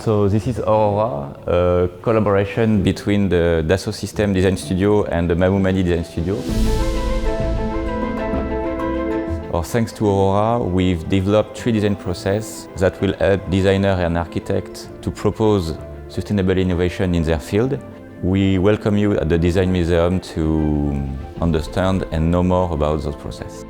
So this is Aurora, a collaboration between the Dassault System Design Studio and the mamou-mani Design Studio. Thanks to Aurora, we've developed 3 design processes that will help designers and architects to propose sustainable innovation in their field. We welcome you at the Design Museum to understand and know more about those processes.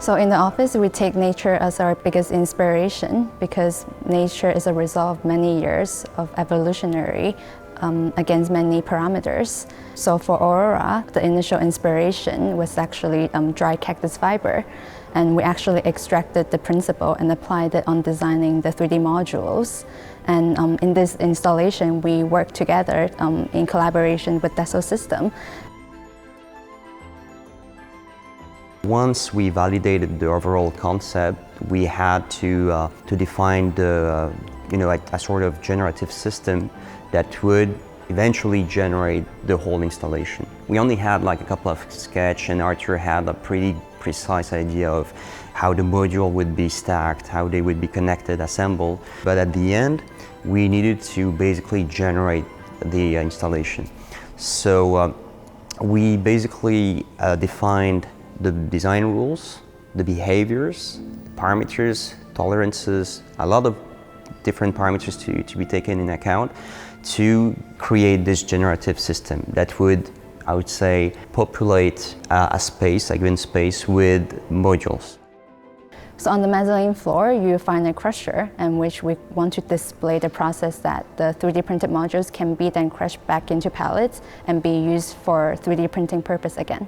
So in the office, we take nature as our biggest inspiration because nature is a result of many years of evolutionary against many parameters. So for Aurora, the initial inspiration was actually dry cactus fiber. And we actually extracted the principle and applied it on designing the 3D modules. And in this installation, we worked together in collaboration with Dassault System. Once we validated the overall concept, we had to define a sort of generative system that would eventually generate the whole installation. We only had like a couple of sketches, and Arthur had a pretty precise idea of how the module would be stacked, how they would be connected, assembled. But at the end, we needed to basically generate the installation. So we basically defined the design rules, the behaviors, parameters, tolerances, a lot of different parameters to be taken in account to create this generative system that would, I would say, populate a given space with modules. So on the mezzanine floor, you find a crusher in which we want to display the process that the 3D printed modules can be then crushed back into pallets and be used for 3D printing purpose again.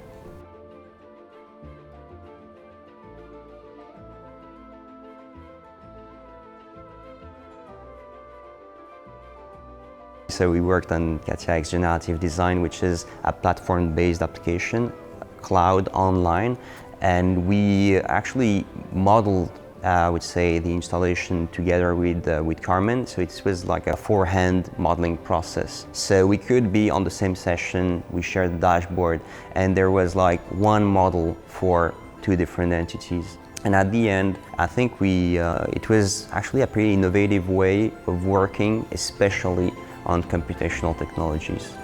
So we worked on CATIA Generative Design, which is a platform-based application, cloud online, and we actually modeled, I would say, the installation together with Carmen. So it was like a 4-hand modeling process. So we could be on the same session, we shared the dashboard, and there was like one model for 2 different entities. And at the end, I think it was actually a pretty innovative way of working, especially on computational technologies.